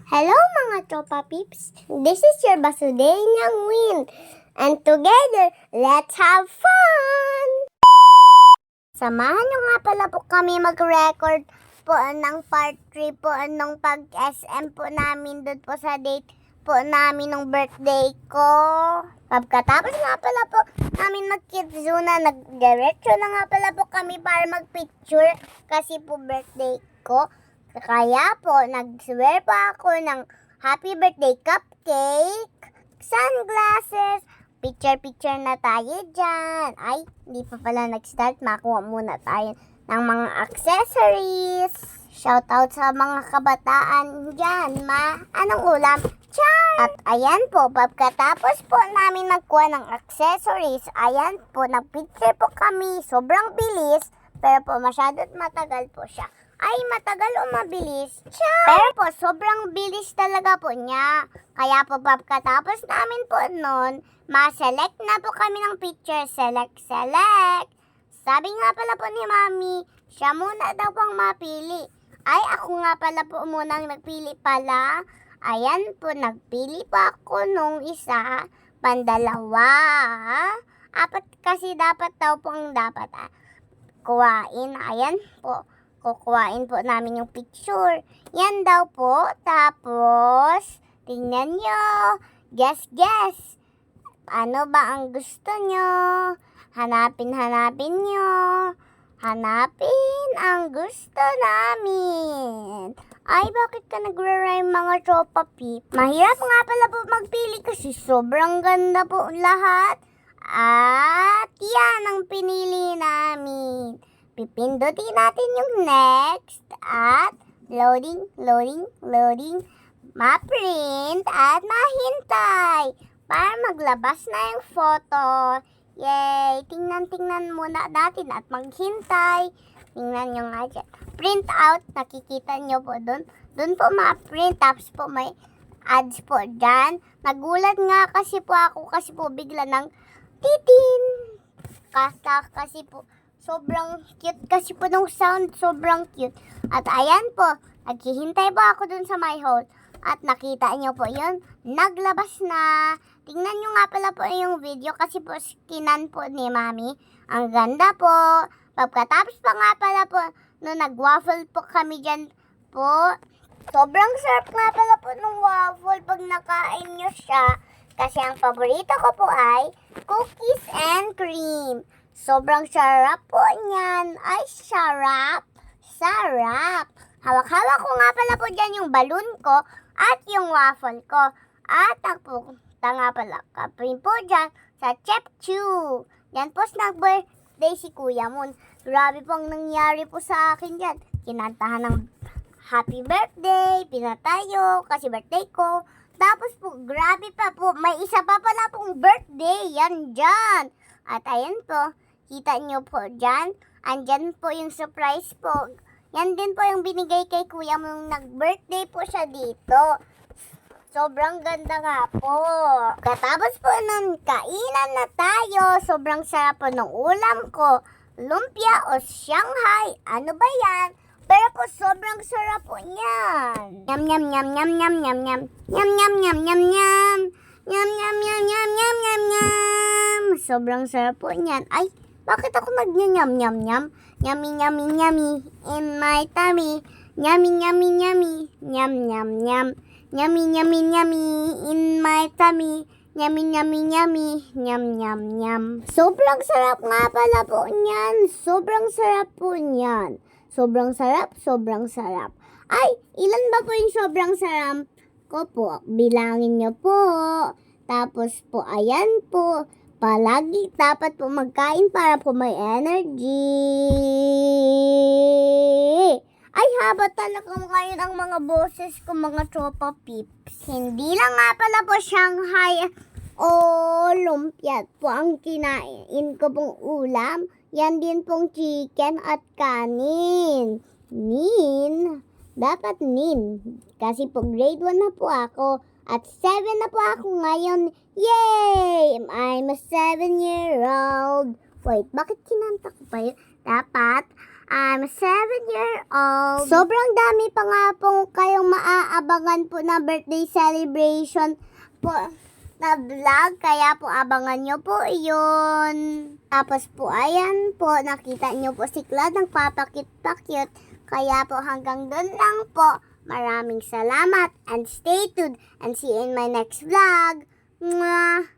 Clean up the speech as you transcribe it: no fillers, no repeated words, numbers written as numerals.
Hello mga tropa peeps! This is your Basudenyang Win. And together, let's have fun! Samahan nyo nga pala po kami mag-record po ng part 3 po ng pag-SM po namin doon po sa date po namin ng birthday ko. Pagkatapos nga pala po namin mag-kidzuna, nag-diretso na nga pala po kami para mag-picture kasi po birthday ko. Kaya po, nag-swear pa ako ng happy birthday cupcake, sunglasses, picture-picture na tayo dyan. Ay, hindi pa pala nag-start. Makuha muna tayo ng mga accessories. Shoutout sa mga kabataan dyan, ma. Anong ulam? Char! At ayan po, pagkatapos po namin magkuha ng accessories, ayan po, nag-picture po kami. Sobrang bilis, pero po masyadot matagal po siya. Ay, matagal o mabilis? Char! Pero po, sobrang bilis talaga po niya. Kaya po, pagkatapos namin po nun, ma-select na po kami ng picture. Select. Sabi nga pala po ni Mami, siya muna daw pang mapili. Ay, ako nga pala po munang nagpili pala. Ayan po, nagpili pa ako nung isa, pandalawa. Apat kasi dapat daw po ang dapat kuhain. Ayan po. Kukuhain po namin yung picture. Yan daw po. Tapos, tingnan nyo. Guess. Ano ba ang gusto nyo? Hanapin nyo. Hanapin ang gusto namin. Ay, bakit ka nagre-rhyme mga tropa peep? Mahirap nga pala po magpili kasi sobrang ganda po lahat. At yan ang pinili namin. Pipindutin natin yung next at loading, ma-print at mahintay para maglabas na yung photo. Yay! Tingnan muna natin at maghintay. Tingnan nyo nga dyan. Print out, nakikita nyo po dun. Dun po ma-print, tapos po may ads po dyan. Nagulat nga kasi po bigla ng titin. Kasi po, sobrang cute kasi po nung sound, sobrang cute. At ayan po, naghihintay po ako dun sa my hole. At nakita nyo po yun, naglabas na. Tingnan nyo nga pala po yung video kasi po skinan po ni Mami. Ang ganda po. Pagkatapos pa nga pala po, nung nag-waffle po kami dyan po. Sobrang sarap nga pala po nung waffle pag nakain nyo siya. Kasi ang paborito ko po ay cookies and cream. Sobrang sarap po niyan. Ay, sarap. Hawak-hawak ko nga pala po dyan yung balloon ko at yung waffle ko. At nagpunta nga pala kapin po dyan sa Chef Chew. Yan po nag-birthday si Kuya Moon. Grabe pong nangyari po sa akin dyan. Kinantahan ng happy birthday, pinatayo kasi birthday ko. Tapos po, grabe pa po, may isa pa pala pong birthday. Yan dyan. At ayan po. Kita nyo po dyan. Andyan po yung surprise po. Yan din po yung binigay kay Kuya nung nag-birthday po siya dito. Sobrang ganda nga po. Katapos po nung kainan na tayo. Sobrang sarap po ng ulam ko. Lumpia o Shanghai. Ano ba yan? Pero po sobrang sarap po niyan. Sobrang sarap po niyan. Ay, bakit ako nag-nyam-nyam-nyam? Yummy in my tummy. Yummy in my tummy. Yum. Sobrang sarap nga pala po niyan. Sobrang sarap. Ay, ilan ba po yung sobrang sarap ko po? Bilangin nyo po. Tapos po, ayan po. Palagi dapat po magkain para po may energy. Ay, haba talaga ngayon ang mga boses ko, mga tropa peeps. Hindi lang nga pala po Shanghai o lumpia po ang kinain ko pong ulam. Yan din pong chicken at kanin. Dapat nin. Kasi po grade 1 na po ako. At 7 na po ako ngayon. Yay! I'm a 7-year-old. Wait, bakit kinanta ko pa yun? Dapat I'm 7-year-old. Sobrang dami pa nga po kayong maaabangan po na birthday celebration po na vlog, kaya po abangan nyo po yun. Tapos po, ayan po, nakita nyo po si Claude nagpapakit-pakit. Kaya po hanggang doon lang po. Maraming salamat and stay tuned and see you in my next vlog. Mwah!